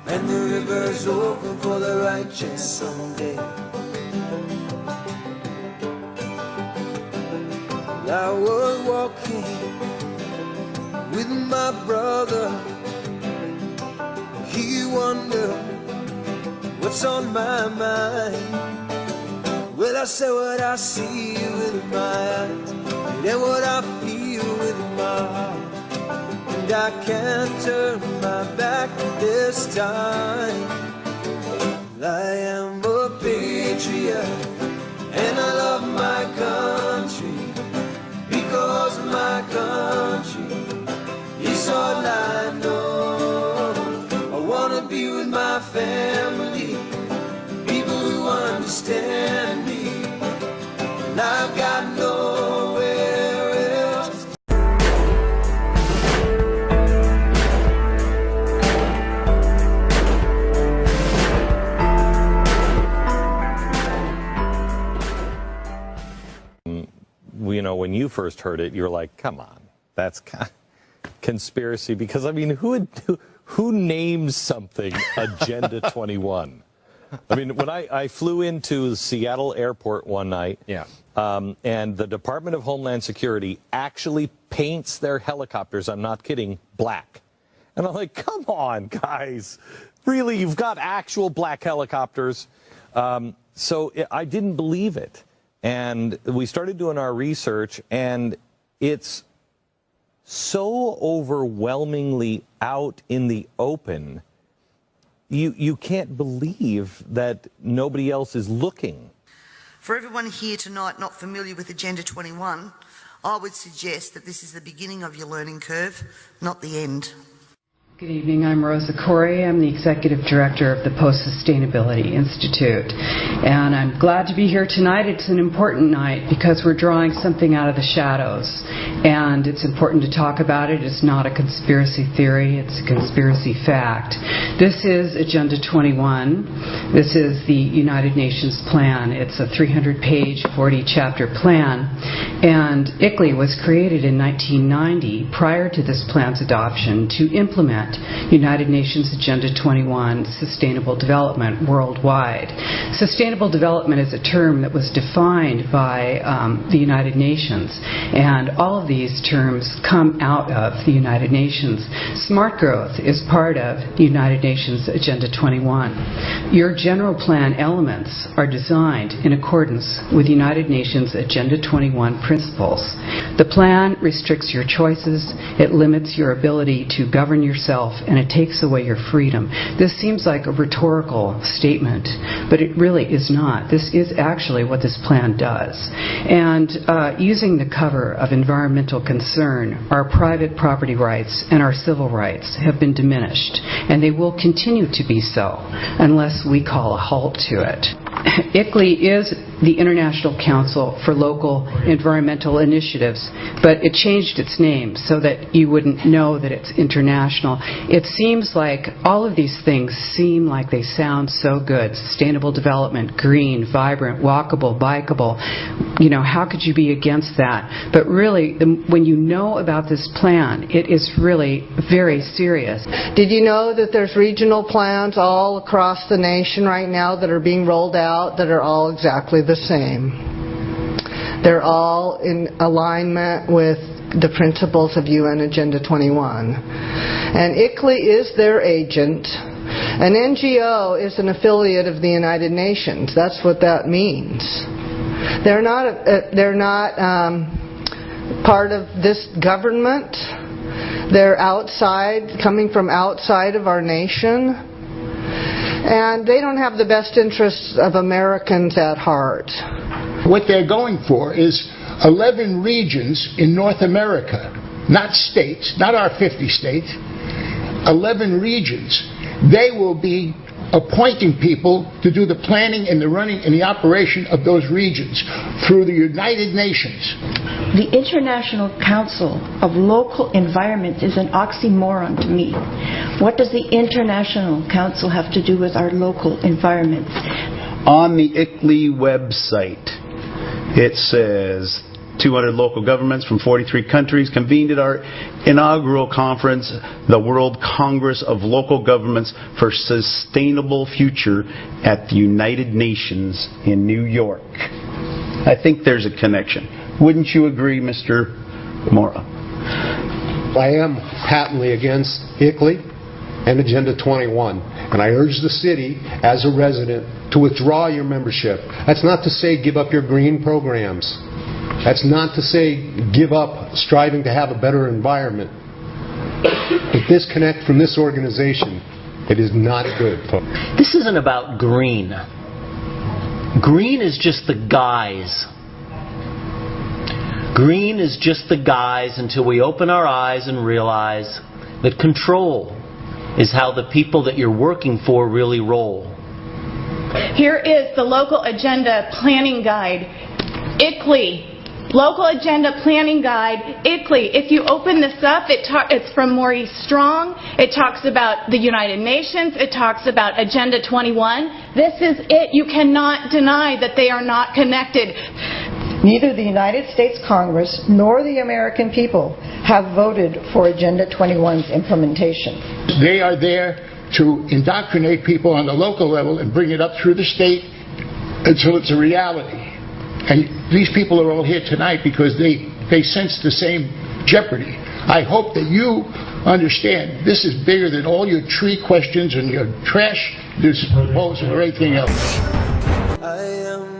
and the river's open for the righteous someday. I was walking with my brother. He wondered what's on my mind. Well, I said what I see with my eyes, and what I feel with my heart. And I can't turn my back this time. I am a patriot, and I love my country, because my country is all I know. I wanna be with my family, people who understand me, and I've got nowhere else. You know, when you first heard it, you're like, come on, that's conspiracy. Because, I mean, who names something Agenda 21? I mean, when I flew into Seattle Airport one night, and the Department of Homeland Security actually paints their helicopters, I'm not kidding, black. And I'm like, come on, guys. Really, you've got actual black helicopters? So I didn't believe it. And we started doing our research, and it's so overwhelmingly out in the open, you can't believe that nobody else is looking. For everyone here tonight not familiar with Agenda 21, I would suggest that this is the beginning of your learning curve, not the end. Good evening, I'm Rosa Corey. I'm the Executive Director of the Post-Sustainability Institute. And I'm glad to be here tonight. It's an important night because we're drawing something out of the shadows. And it's important to talk about it. It's not a conspiracy theory, it's a conspiracy fact. This is Agenda 21. This is the United Nations plan. It's a 300-page, 40-chapter plan. And ICLEI was created in 1990, prior to this plan's adoption, to implement United Nations Agenda 21, Sustainable Development worldwide. Sustainable development is a term that was defined by the United Nations, and all of these terms come out of the United Nations. Smart growth is part of the United Nations Agenda 21. Your general plan elements are designed in accordance with United Nations Agenda 21 principles. The plan restricts your choices, it limits your ability to govern yourself, and it takes away your freedom. This seems like a rhetorical statement, but it really is not. This is actually what this plan does. And using the cover of environmental concern, our private property rights and our civil rights have been diminished, and they will continue to be so unless we call a halt to it. ICLEI is the International Council for Local Environmental Initiatives, but it changed its name so that you wouldn't know that it's international. It seems like all of these things seem like they sound so good. Sustainable development, green, vibrant, walkable, bikeable. You know, how could you be against that? But really, when you know about this plan, it is really very serious. Did you know that there's regional plans all across the nation right now that are being rolled out that are all exactly the same? They're all in alignment with the principles of UN Agenda 21. And ICLEI is their agent. An NGO is an affiliate of the United Nations. That's what that means. They're not part of this government. They're outside, coming from outside of our nation. And they don't have the best interests of Americans at heart. What they're going for is 11 regions in North America, not states, not our 50 states, 11 regions. They will be appointing people to do the planning and the running and the operation of those regions through the United Nations. The International Council of Local Environment is an oxymoron to me. What does the International Council have to do with our local environments? On the ICLEI website, it says 200 local governments from 43 countries convened at our inaugural conference, the World Congress of Local Governments for Sustainable Future at the United Nations in New York. I think there's a connection. Wouldn't you agree, Mr. Mora? I am patently against ICLEI and Agenda 21, and I urge the city, as a resident, to withdraw your membership. That's not to say give up your green programs. That's not to say give up striving to have a better environment. The disconnect from this organization, it is not good, folks. This isn't about green. Green is just the guise. Green is just the guise until we open our eyes and realize that control is how the people that you're working for really roll. Here is the Local Agenda Planning Guide, ICLEI. Local Agenda Planning Guide, ICLEI. If you open this up, it's from Maurice Strong. It talks about the United Nations. It talks about Agenda 21. This is it. You cannot deny that they are not connected. Neither the United States Congress nor the American people have voted for Agenda 21's implementation. They are there to indoctrinate people on the local level and bring it up through the state until it's a reality. And these people are all here tonight because they sense the same jeopardy. I hope that you understand this is bigger than all your tree questions and your trash disposal or anything else. I am